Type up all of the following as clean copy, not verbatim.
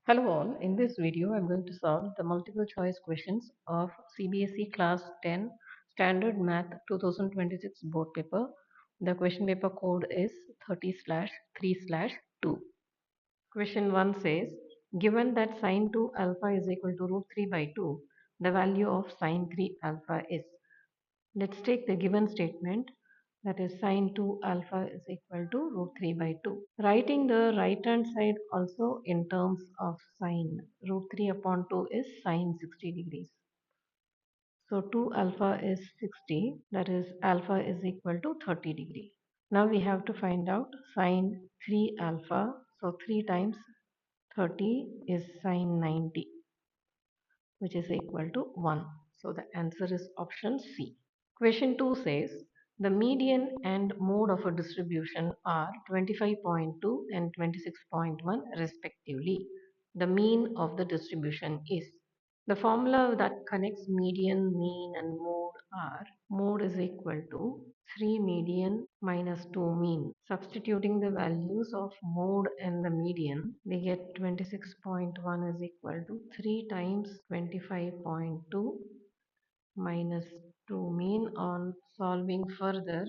Hello all, in this video I'm going to solve the multiple choice questions of CBSE class 10 standard math 2026 board paper. The question paper code is 30/3/2. Question 1 says, given that sine 2 alpha is equal to root 3 by 2, the value of sine 3 alpha is. Let's take the given statement, that is sine 2 alpha is equal to root 3 by 2. Writing the right hand side also in terms of sine, root 3 upon 2 is sine 60 degrees. So 2 alpha is 60, that is alpha is equal to 30 degree. Now we have to find out sine 3 alpha. So 3 times 30 is sine 90, which is equal to 1. So the answer is option C. Question 2 says the median and mode of a distribution are 25.2 and 26.1 respectively. The mean of the distribution is. The formula that connects median, mean and mode are mode is equal to 3 median minus 2 mean. Substituting the values of mode and the median, we get 26.1 is equal to 3 times 25.2 minus 2 mean. On solving further,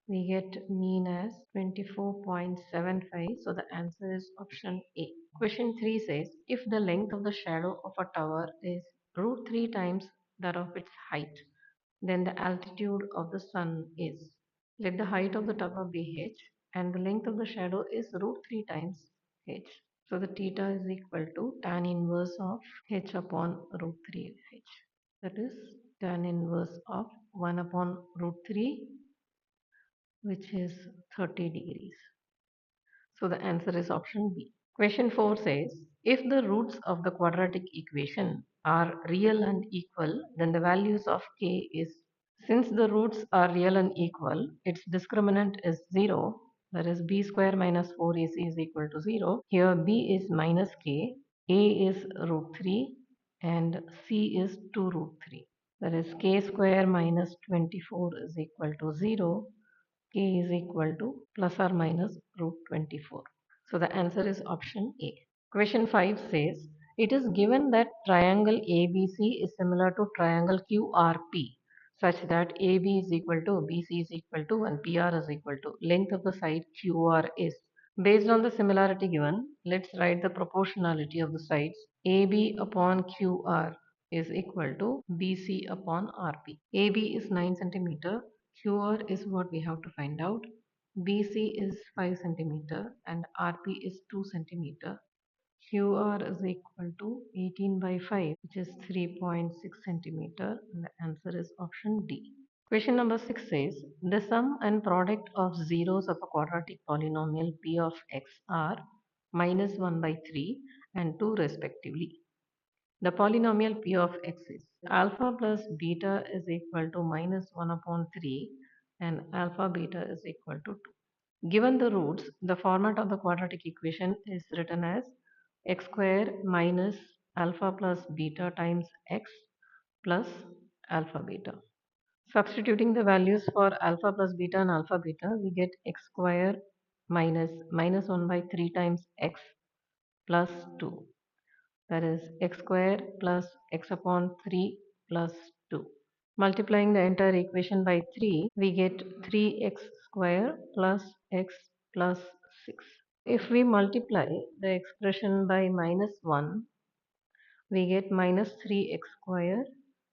we get mean as 24.75. So the answer is option A. Question 3 says, if the length of the shadow of a tower is root 3 times that of its height, then the altitude of the sun is. Let the height of the tower be h and the length of the shadow is root 3 times h. So the theta is equal to tan inverse of h upon root 3h. That is tan inverse of 1 upon root 3, which is 30 degrees. So the answer is option B. Question 4 says, if the roots of the quadratic equation are real and equal, then the values of k is. Since the roots are real and equal, its discriminant is 0, that is b square minus 4ac is equal to 0. Here b is minus k, a is root 3 and c is 2 root 3. That is k square minus 24 is equal to 0. K is equal to plus or minus root 24. So the answer is option A. Question 5 says, it is given that triangle ABC is similar to triangle QRP such that AB is equal to BC is equal to and PR is equal to length of the side QR is. Based on the similarity given, let's write the proportionality of the sides. AB upon QR is equal to BC upon RP. AB is 9 centimeter. QR is what we have to find out. BC is 5 centimeter and RP is 2 centimeter. QR is equal to 18 by 5, which is 3.6 centimeter. And the answer is option D. Question number 6 says, the sum and product of zeros of a quadratic polynomial p of x are minus 1 by 3 and 2 respectively. The polynomial p of x is alpha plus beta is equal to minus 1 upon 3 and alpha beta is equal to 2. Given the roots, the format of the quadratic equation is written as x square minus alpha plus beta times x plus alpha beta. Substituting the values for alpha plus beta and alpha beta, we get x square minus 1 by 3 times x plus 2. That is x square plus x upon 3 plus 2. Multiplying the entire equation by 3, we get 3x square plus x plus 6. If we multiply the expression by minus 1, we get minus 3x square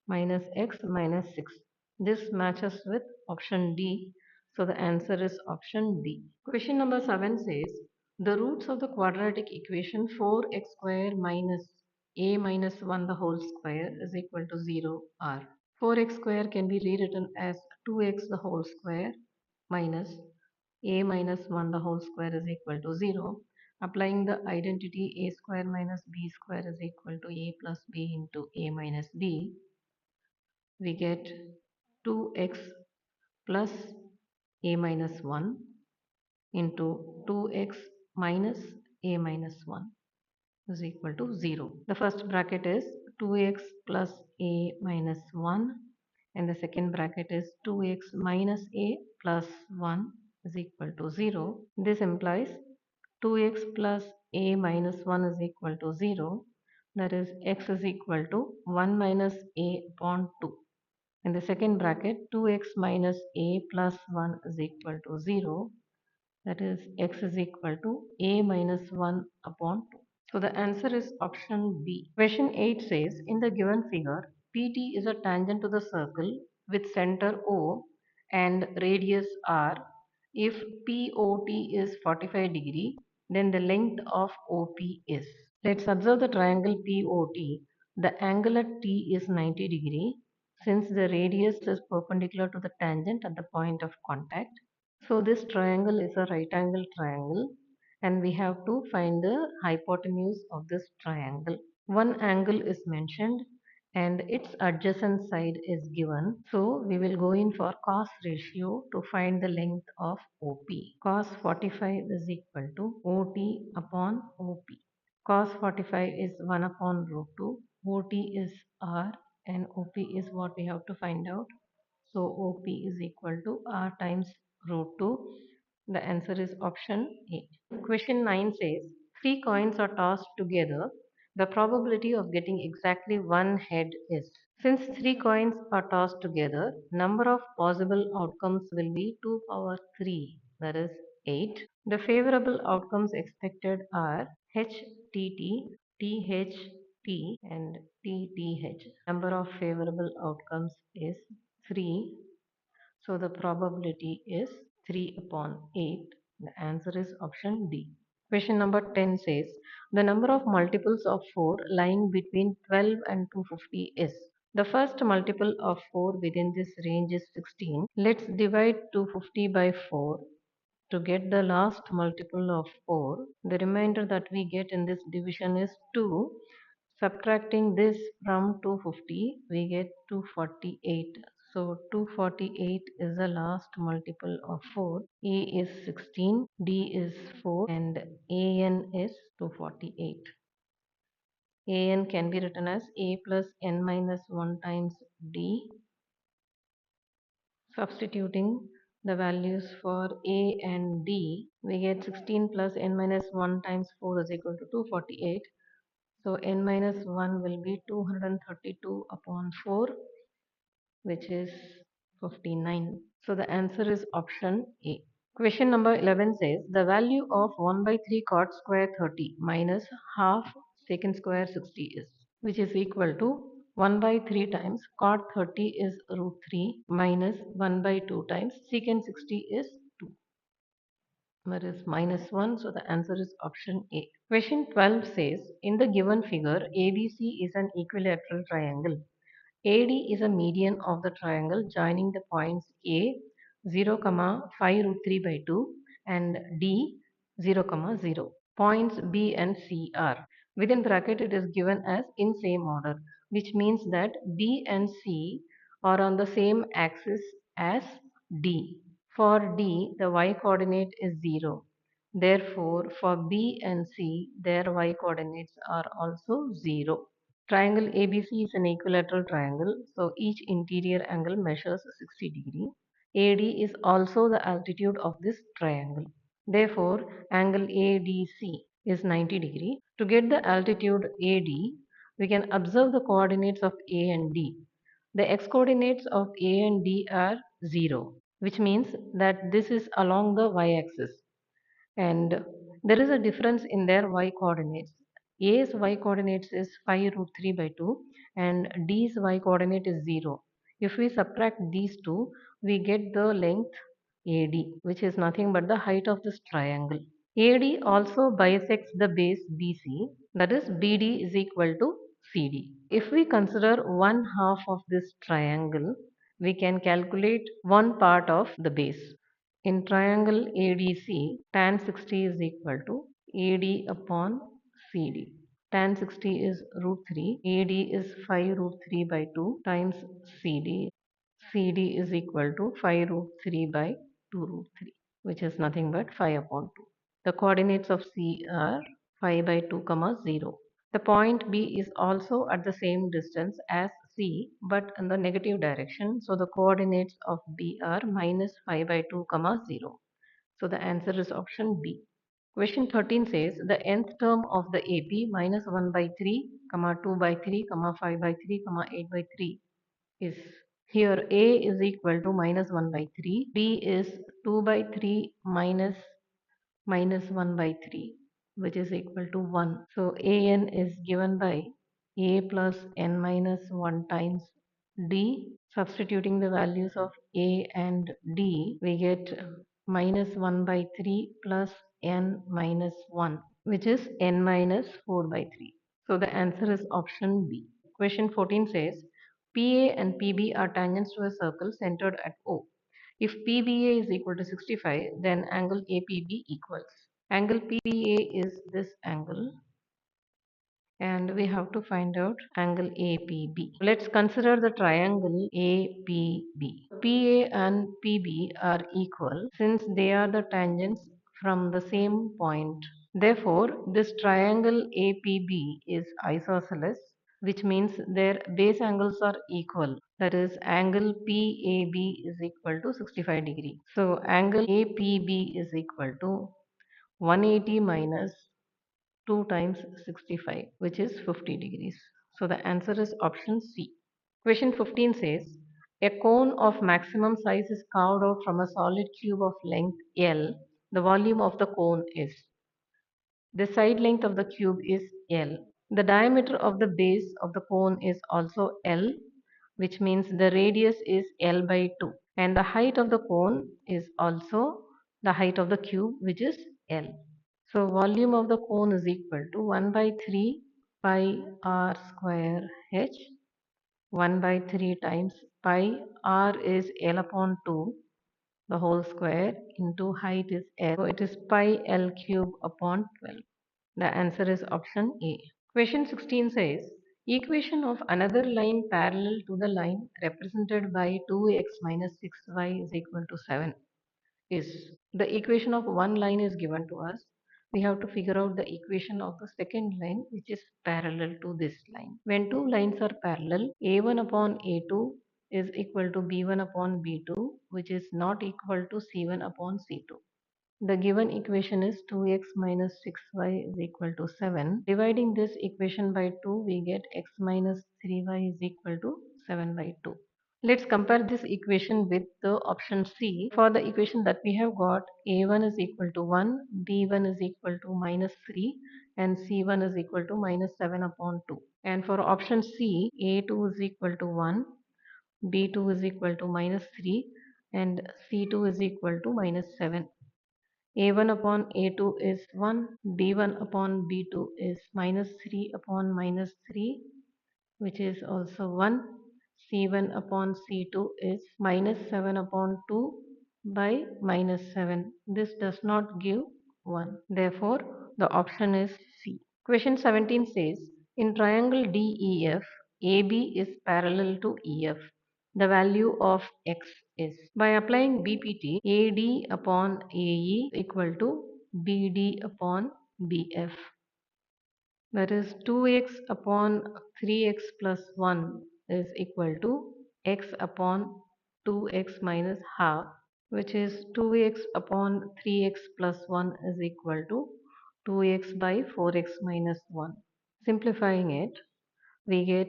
minus x minus 6. This matches with option D. So the answer is option B. Question number 7 says, the roots of the quadratic equation 4x square minus a minus 1 the whole square is equal to 0 are. 4x square can be rewritten as 2x the whole square minus a minus 1 the whole square is equal to 0. Applying the identity a square minus b square is equal to a plus b into a minus b, we get 2x plus a minus 1 into 2x minus a minus 1 is equal to 0. The first bracket is 2x plus a minus 1 and the second bracket is 2x minus a plus 1 is equal to 0. This implies 2x plus a minus 1 is equal to 0, that is x is equal to 1 minus a upon 2. In the second bracket, 2x minus a plus 1 is equal to 0, that is x is equal to a minus 1 upon 2. So the answer is option B. Question 8 says, in the given figure, PT is a tangent to the circle with center O and radius R. If POT is 45 degree, then the length of OP is. Let's observe the triangle POT. The angle at T is 90 degree. Since the radius is perpendicular to the tangent at the point of contact, so this triangle is a right angle triangle and we have to find the hypotenuse of this triangle. One angle is mentioned and its adjacent side is given. So we will go in for cos ratio to find the length of OP. Cos 45 is equal to OT upon OP. Cos 45 is 1 upon root 2. OT is R and OP is what we have to find out. So OP is equal to R times root 2. The answer is option A. Question 9 says, three coins are tossed together. The probability of getting exactly one head is. Since three coins are tossed together, number of possible outcomes will be 2 power 3, that is 8. The favorable outcomes expected are HTT, THT, and TTH. Number of favorable outcomes is 3. So the probability is 3 upon 8. The answer is option D. Question number 10 says, the number of multiples of 4 lying between 12 and 250 is. The first multiple of 4 within this range is 16. Let's divide 250 by 4 to get the last multiple of 4. The remainder that we get in this division is 2. Subtracting this from 250, we get 248. So 248 is the last multiple of 4. A is 16, D is 4, and AN is 248. AN can be written as A plus N minus 1 times D. Substituting the values for A and D, we get 16 plus N minus 1 times 4 is equal to 248. So N minus 1 will be 232 upon 4, which is 59. So the answer is option A. Question number 11 says the value of 1 by 3 cot square 30 minus half secant square 60 is, which is equal to 1 by 3 times cot 30 is root 3 minus 1 by 2 times secant 60 is 2. That is minus 1. So the answer is option A. Question 12 says in the given figure ABC is an equilateral triangle. AD is a median of the triangle joining the points A 0, 5 root 3 by 2 and D 0, 0. Points B and C are. Within bracket it is given as in same order, which means that B and C are on the same axis as D. For D, the y coordinate is 0. Therefore, for B and C, their y coordinates are also 0. Triangle ABC is an equilateral triangle, so each interior angle measures 60 degree. AD is also the altitude of this triangle. Therefore, angle ADC is 90 degree. To get the altitude AD, we can observe the coordinates of A and D. The x coordinates of A and D are 0, which means that this is along the y axis and there is a difference in their y coordinates. A's y coordinates is 5 root 3 by 2 and D's y coordinate is 0. If we subtract these two, we get the length AD, which is nothing but the height of this triangle. AD also bisects the base BC, that is BD is equal to CD. If we consider one half of this triangle, we can calculate one part of the base. In triangle ADC, tan 60 is equal to AD upon CD. Tan 60 is root 3, AD is 5 root 3 by 2 times CD. CD is equal to 5 root 3 by 2 root 3, which is nothing but 5 upon 2. The coordinates of C are 5 by 2, 0. The point B is also at the same distance as C but in the negative direction. So the coordinates of B are minus 5 by 2, 0. So the answer is option B. Question 13 says the nth term of the AP minus 1 by 3, comma 2 by 3, comma 5 by 3, comma 8 by 3 is. Here A is equal to minus 1 by 3, B is 2 by 3 minus 1 by 3, which is equal to 1. So an is given by a plus n minus 1 times d. Substituting the values of a and d, we get minus 1 by 3 plus n minus 1, which is n minus 4 by 3. So the answer is option B. Question 14 says PA and PB are tangents to a circle centered at O. If PBA is equal to 65, then angle APB equals. Angle PBA is this angle, and we have to find out angle APB. Let's consider the triangle APB. PA and PB are equal since they are the tangents from the same point. Therefore, this triangle APB is isosceles, which means their base angles are equal. That is, angle PAB is equal to 65 degree. So, angle APB is equal to 180 minus 2 times 65, which is 50 degrees. So, the answer is option C. Question 15 says, a cone of maximum size is carved out from a solid cube of length L. The volume of the cone is. The side length of the cube is L. The diameter of the base of the cone is also L, which means the radius is L by 2. And the height of the cone is also the height of the cube, which is L. So volume of the cone is equal to 1 by 3 pi r square h. 1 by 3 times pi r is L upon 2, the whole square, into height is L. So it is pi L cube upon 12. The answer is option A. Question 16 says, equation of another line parallel to the line represented by 2x minus 6y is equal to 7 is. The equation of one line is given to us. We have to figure out the equation of the second line, which is parallel to this line. When two lines are parallel, a1 upon a2 is equal to b1 upon b2, which is not equal to c1 upon c2. The given equation is 2x minus 6y is equal to 7. Dividing this equation by 2, we get x minus 3y is equal to 7 by 2. Let's compare this equation with the option C. For the equation that we have got, a1 is equal to 1, b1 is equal to minus 3, and c1 is equal to minus 7 upon 2. And for option C, a2 is equal to 1, b2 is equal to minus 3, and c2 is equal to minus 7. A1 upon A2 is 1, B1 upon B2 is minus 3 upon minus 3, which is also 1. C1 upon C2 is minus 7 upon 2 by minus 7. This does not give 1. Therefore, the option is C. Question 17 says, in triangle DEF, AB is parallel to EF. The value of x is. By applying BPT, AD upon AE equal to BD upon BF. That is 2x upon 3x plus 1 is equal to x upon 2x minus half, which is 2x upon 3x plus 1 is equal to 2x by 4x minus 1. Simplifying it, we get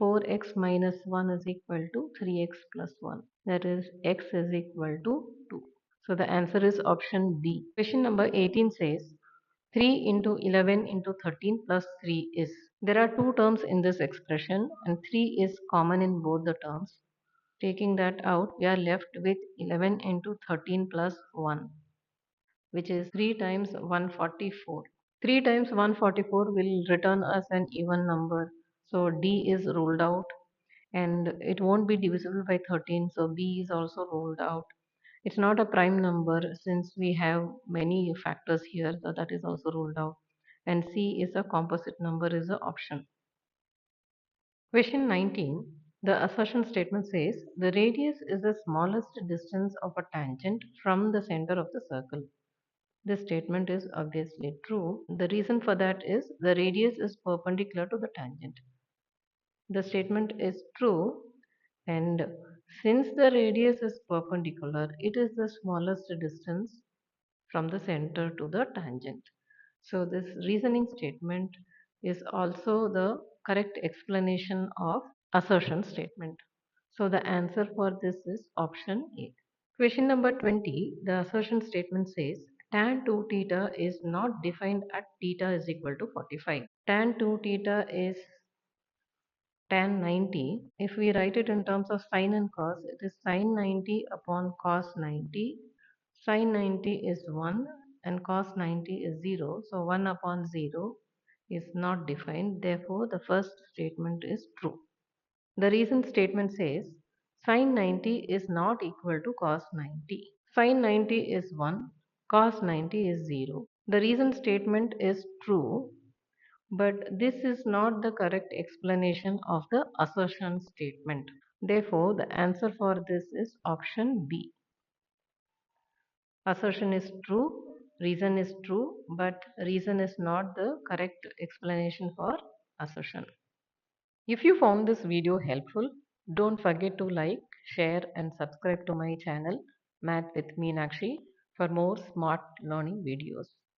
4x minus 1 is equal to 3x plus 1. That is x is equal to 2. So the answer is option B. Question number 18 says 3 into 11 into 13 plus 3 is. There are two terms in this expression and 3 is common in both the terms. Taking that out, we are left with 11 into 13 plus 1, which is 3 times 144. 3 times 144 will return us an even number. So D is ruled out and it won't be divisible by 13. So B is also ruled out. It's not a prime number since we have many factors here. So that is also ruled out. And C is a composite number is the option. Question 19. The assertion statement says the radius is the smallest distance of a tangent from the center of the circle. This statement is obviously true. The reason for that is the radius is perpendicular to the tangent. The statement is true, and since the radius is perpendicular, it is the smallest distance from the center to the tangent. So this reasoning statement is also the correct explanation of assertion statement. So the answer for this is option A. Question number 20, the assertion statement says tan 2 theta is not defined at theta is equal to 45. Tan 2 theta is tan 90. If we write it in terms of sine and cos, it is sine 90 upon cos 90. Sine 90 is 1 and cos 90 is 0. So 1 upon 0 is not defined. Therefore, the first statement is true. The reason statement says sine 90 is not equal to cos 90. Sine 90 is 1, cos 90 is 0. The reason statement is true, but this is not the correct explanation of the assertion statement. Therefore, the answer for this is option B. Assertion is true, reason is true, but reason is not the correct explanation for assertion. If you found this video helpful, don't forget to like, share and subscribe to my channel Math with Meenakshi for more smart learning videos.